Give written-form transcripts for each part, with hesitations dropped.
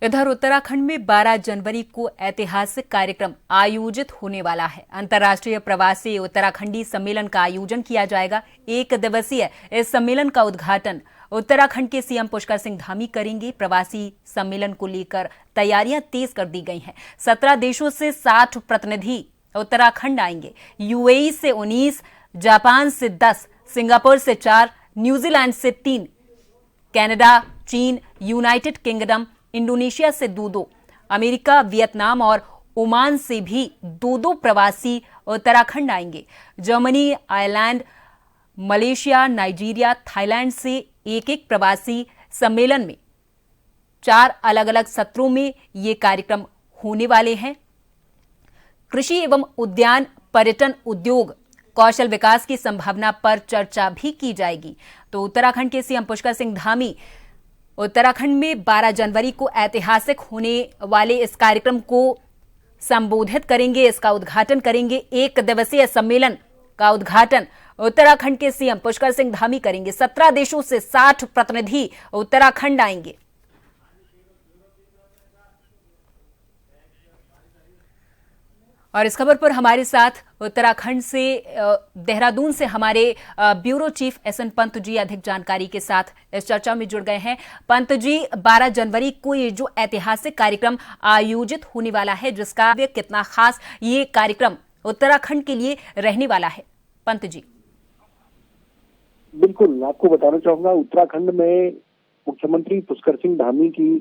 इधर उत्तराखंड में 12 जनवरी को ऐतिहासिक कार्यक्रम आयोजित होने वाला है। अंतर्राष्ट्रीय प्रवासी उत्तराखंडी सम्मेलन का आयोजन किया जाएगा। 1 दिवसीय इस सम्मेलन का उद्घाटन उत्तराखंड के सीएम पुष्कर सिंह धामी करेंगे। प्रवासी सम्मेलन को लेकर तैयारियां तेज कर दी गई हैं। 17 देशों से 60 प्रतिनिधि उत्तराखंड आएंगे। यूएई से 19, जापान से 10, सिंगापुर से 4, न्यूजीलैंड से 3, कनाडा, चीन, यूनाइटेड किंगडम, इंडोनेशिया से 2-2, अमेरिका, वियतनाम और ओमान से भी 2-2 प्रवासी उत्तराखंड आएंगे। Germany, Ireland, Malaysia, Nigeria, Thailand से एक प्रवासी सम्मेलन में 4 अलग अलग सत्रों में ये कार्यक्रम होने वाले हैं। कृषि एवं उद्यान, पर्यटन, उद्योग, कौशल विकास की संभावना पर चर्चा भी की जाएगी। तो उत्तराखंड के सीएम पुष्कर सिंह धामी उत्तराखंड में 12 जनवरी को ऐतिहासिक होने वाले इस कार्यक्रम को संबोधित करेंगे, इसका उद्घाटन करेंगे। 1 दिवसीय सम्मेलन का उद्घाटन उत्तराखंड के सीएम पुष्कर सिंह धामी करेंगे। 17 देशों से 60 प्रतिनिधि उत्तराखंड आएंगे। और इस खबर पर हमारे साथ उत्तराखंड से देहरादून से हमारे bureau chief SN Pant ji अधिक जानकारी के साथ इस चर्चा में जुड़ गए हैं। पंत जी, 12 जनवरी को ये जो ऐतिहासिक कार्यक्रम आयोजित होने वाला है, जिसका कितना खास ये कार्यक्रम उत्तराखंड के लिए रहने वाला है, पंत जी? बिल्कुल, आपको बताना चाहूंगा, उत्तराखंड में मुख्यमंत्री पुष्कर सिंह धामी की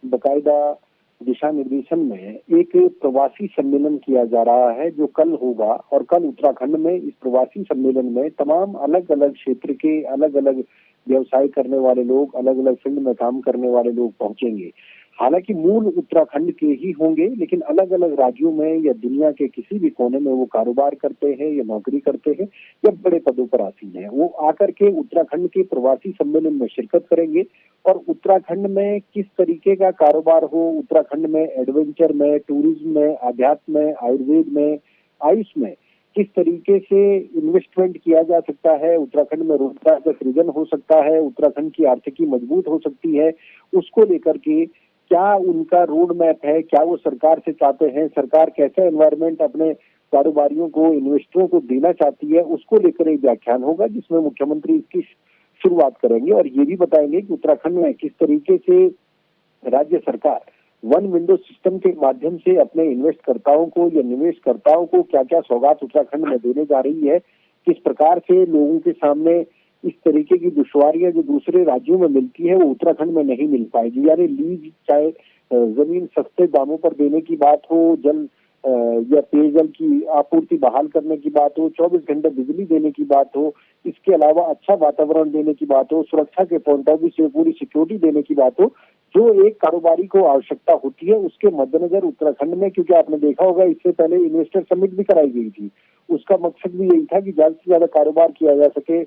बकायदा दिशा निर्देशन में एक प्रवासी सम्मेलन किया जा रहा है जो कल होगा। और कल उत्तराखंड में इस प्रवासी सम्मेलन में तमाम अलग अलग क्षेत्र के अलग अलग व्यवसाय करने वाले लोग, अलग अलग फील्ड में काम करने वाले लोग पहुंचेंगे। हालांकि मूल उत्तराखंड के ही होंगे, लेकिन अलग अलग राज्यों में या दुनिया के किसी भी कोने में वो कारोबार करते हैं या नौकरी करते हैं या बड़े पदों पर आसीन हैं, वो आकर के उत्तराखंड के प्रवासी सम्मेलन में शिरकत करेंगे। और उत्तराखंड में किस तरीके का कारोबार हो, उत्तराखंड में एडवेंचर में, टूरिज्म में, आध्यात्म में, आयुर्वेद में, आयुष में किस तरीके से इन्वेस्टमेंट किया जा सकता है, उत्तराखंड में रोजगार का सृजन हो सकता है, उत्तराखंड की आर्थिकी मजबूत हो सकती है, उसको लेकर के क्या उनका रोड मैप है, क्या वो सरकार से चाहते हैं, सरकार कैसा एनवायरनमेंट अपने कारोबारियों को, इन्वेस्टरों को देना चाहती है, उसको लेकर एक व्याख्यान होगा जिसमें मुख्यमंत्री इसकी शुरुआत करेंगे। और ये भी बताएंगे कि उत्तराखंड में किस तरीके से राज्य सरकार वन विंडो सिस्टम के माध्यम से अपने इन्वेस्टकर्ताओं को या निवेशकर्ताओं को क्या क्या सौगात उत्तराखंड में देने जा रही है, किस प्रकार से लोगों के सामने इस तरीके की दुश्वारियां जो दूसरे राज्यों में मिलती है वो उत्तराखंड में नहीं मिल पाएगी। यानी लीज, चाहे जमीन सस्ते दामों पर देने की बात हो, जल या पेयजल की आपूर्ति बहाल करने की बात हो, 24 घंटे बिजली देने की बात हो, इसके अलावा अच्छा वातावरण देने की बात हो, सुरक्षा के पॉइंट ऑफ व्यू से पूरी सिक्योरिटी देने की बात हो, जो एक कारोबारी को आवश्यकता होती है, उसके मद्देनजर उत्तराखंड में, क्योंकि आपने देखा होगा इससे पहले इन्वेस्टर समिट भी कराई गई थी, उसका मकसद भी यही था कि ज्यादा से ज्यादा कारोबार किया जा सके,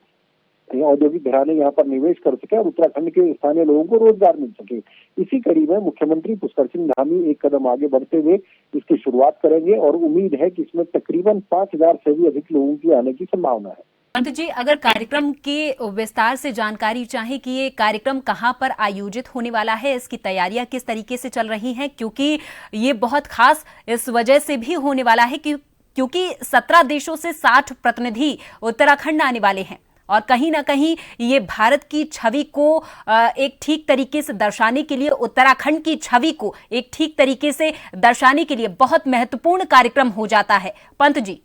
औद्योगिक घराने यहाँ पर निवेश कर सके और उत्तराखंड के स्थानीय लोगों को रोजगार मिल सके। इसी कड़ी में मुख्यमंत्री पुष्कर सिंह धामी एक कदम आगे बढ़ते हुए इसकी शुरुआत करेंगे और उम्मीद है कि इसमें तकरीबन 5000 से भी अधिक लोगों की आने की संभावना है। पंत जी, अगर कार्यक्रम के विस्तार से जानकारी चाहे कि ये कार्यक्रम कहाँ पर आयोजित होने वाला है, इसकी तैयारियां किस तरीके से चल रही हैं, क्योंकि ये बहुत खास इस वजह से भी होने वाला है क्योंकि 17 देशों से 60 प्रतिनिधि उत्तराखंड आने वाले हैं और कहीं ना कहीं ये भारत की छवि को एक ठीक तरीके से दर्शाने के लिए, उत्तराखंड की छवि को एक ठीक तरीके से दर्शाने के लिए बहुत महत्वपूर्ण कार्यक्रम हो जाता है। पंत जी,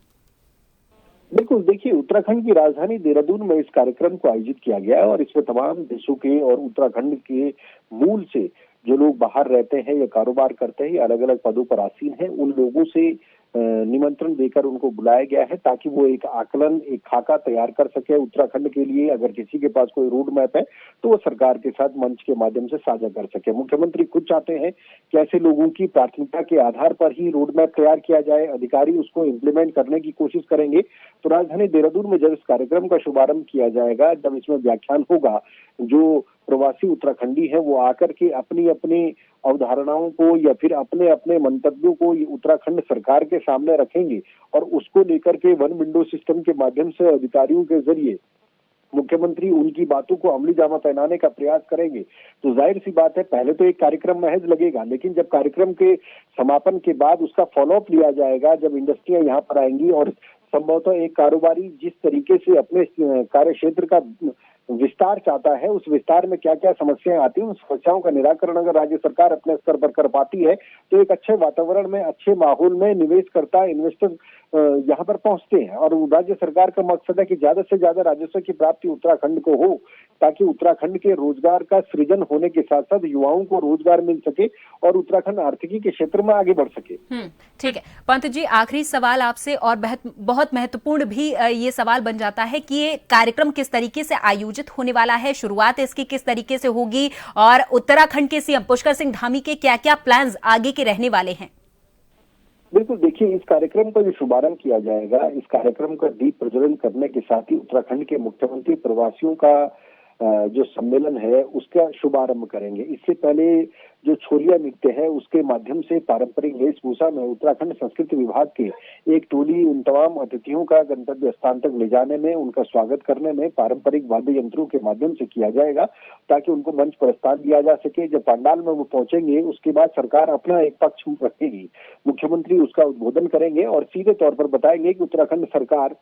बिल्कुल, देखिए, उत्तराखंड की राजधानी देहरादून में इस कार्यक्रम को आयोजित किया गया है और इसमें तमाम देशों के और उत्तराखंड के मूल से जो लोग बाहर रहते हैं या कारोबार करते हैं या अलग अलग पदों पर आसीन हैं, उन लोगों से निमंत्रण देकर उनको बुलाया गया है ताकि वो एक आकलन, एक खाका तैयार कर सके उत्तराखंड के लिए। अगर किसी के पास कोई रोड मैप है तो वो सरकार के साथ मंच के माध्यम से साझा कर सके। मुख्यमंत्री खुद चाहते हैं कि ऐसे लोगों की प्राथमिकता के आधार पर ही रोड मैप तैयार किया जाए, अधिकारी उसको इम्प्लीमेंट करने की कोशिश करेंगे। तो राजधानी देहरादून में जब इस कार्यक्रम का शुभारंभ किया जाएगा, जब इसमें व्याख्यान होगा, जो प्रवासी उत्तराखंडी है वो आकर के अपनी अपनी अवधारणाओं को या फिर अपने अपने मंतव्यों को उत्तराखंड सरकार के सामने रखेंगे और उसको लेकर के वन विंडो सिस्टम के माध्यम से अधिकारियों के जरिए मुख्यमंत्री उनकी बातों को अमली जामा पहनाने का प्रयास करेंगे तो जाहिर सी बात है पहले तो एक कार्यक्रम महज लगेगा, लेकिन जब कार्यक्रम के समापन के बाद उसका फॉलोअप लिया जाएगा, जब इंडस्ट्रियां यहाँ पर आएंगी और संभवतः एक कारोबारी जिस तरीके से अपने कार्य क्षेत्र का विस्तार चाहता है, उस विस्तार में क्या क्या समस्याएं आती हैं, उन समस्याओं का निराकरण अगर राज्य सरकार अपने स्तर पर कर पाती है तो एक अच्छे वातावरण में, अच्छे माहौल में निवेशकर्ता, इन्वेस्टर यहाँ पर पहुंचते हैं। और राज्य सरकार का मकसद है कि ज्यादा से ज्यादा राजस्व की प्राप्ति उत्तराखंड को हो, ताकि उत्तराखंड के रोजगार का सृजन होने के साथ साथ युवाओं को रोजगार मिल सके और उत्तराखंड आर्थिकी के क्षेत्र में आगे बढ़ सके। ठीक है पंत जी, आखिरी सवाल आपसे और बहुत महत्वपूर्ण भी ये सवाल बन जाता है कि ये कार्यक्रम किस तरीके से आयोजित होने वाला है, शुरुआत इसकी किस तरीके से होगी और उत्तराखंड के सीएम पुष्कर सिंह धामी के क्या क्या प्लान्स आगे के रहने वाले हैं? बिल्कुल, देखिए इस कार्यक्रम का जो शुभारंभ किया जाएगा, इस कार्यक्रम का दीप प्रज्वलन करने के साथ ही उत्तराखंड के मुख्यमंत्री प्रवासियों का जो सम्मेलन है उसका शुभारंभ करेंगे। इससे पहले जो छोलिया नृत्य है उसके माध्यम से पारंपरिक वेशभूषा में उत्तराखंड संस्कृति विभाग के एक टोली उन तमाम अतिथियों का गंतव्य स्थान तक ले जाने में, उनका स्वागत करने में पारंपरिक वाद्य यंत्रों के माध्यम से किया जाएगा, ताकि उनको मंच प्रस्ताव दिया जा सके। जब पंडाल में वो पहुंचेंगे उसके बाद सरकार अपना एक पक्ष रखेगी, मुख्यमंत्री उसका उद्बोधन करेंगे और सीधे तौर पर बताएंगे कि उत्तराखंड सरकार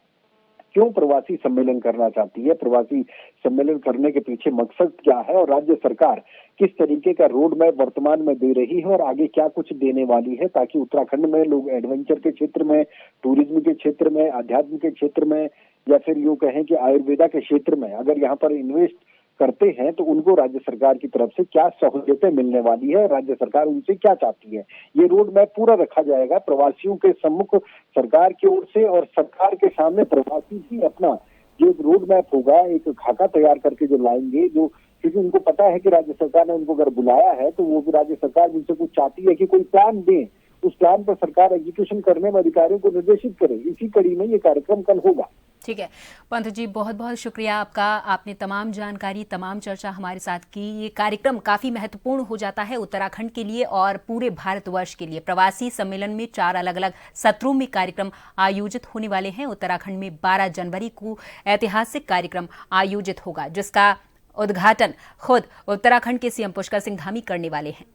क्यों प्रवासी सम्मेलन करना चाहती है, प्रवासी सम्मेलन करने के पीछे मकसद क्या है और राज्य सरकार किस तरीके का रोड मैप वर्तमान में दे रही है और आगे क्या कुछ देने वाली है, ताकि उत्तराखंड में लोग एडवेंचर के क्षेत्र में, टूरिज्म के क्षेत्र में, अध्यात्म के क्षेत्र में या फिर यूं कहें कि आयुर्वेदा के क्षेत्र में अगर यहाँ पर इन्वेस्ट करते हैं तो उनको राज्य सरकार की तरफ से क्या सहूलियतें मिलने वाली है, राज्य सरकार उनसे क्या चाहती है, ये रोड मैप पूरा रखा जाएगा प्रवासियों के सम्मुख सरकार की ओर से। और सरकार के सामने प्रवासी भी अपना जो रोड मैप होगा एक खाका तैयार करके जो लाएंगे, जो क्योंकि उनको पता है कि राज्य सरकार ने उनको अगर बुलाया है तो वो भी राज्य सरकार जिनसे कुछ चाहती है कि कोई प्लान दे, उस प्लान पर सरकार एग्जीक्यूशन करने में अधिकारियों को निर्देशित करे। इसी कड़ी में ये कार्यक्रम कल होगा। ठीक है पंत जी, बहुत बहुत शुक्रिया आपका, आपने तमाम जानकारी, तमाम चर्चा हमारे साथ की। ये कार्यक्रम काफी महत्वपूर्ण हो जाता है उत्तराखंड के लिए और पूरे भारतवर्ष के लिए। प्रवासी सम्मेलन में 4 अलग अलग सत्रों में कार्यक्रम आयोजित होने वाले हैं। उत्तराखंड में 12 जनवरी को ऐतिहासिक कार्यक्रम आयोजित होगा, जिसका उद्घाटन खुद उत्तराखंड के सीएम पुष्कर सिंह धामी करने वाले हैं।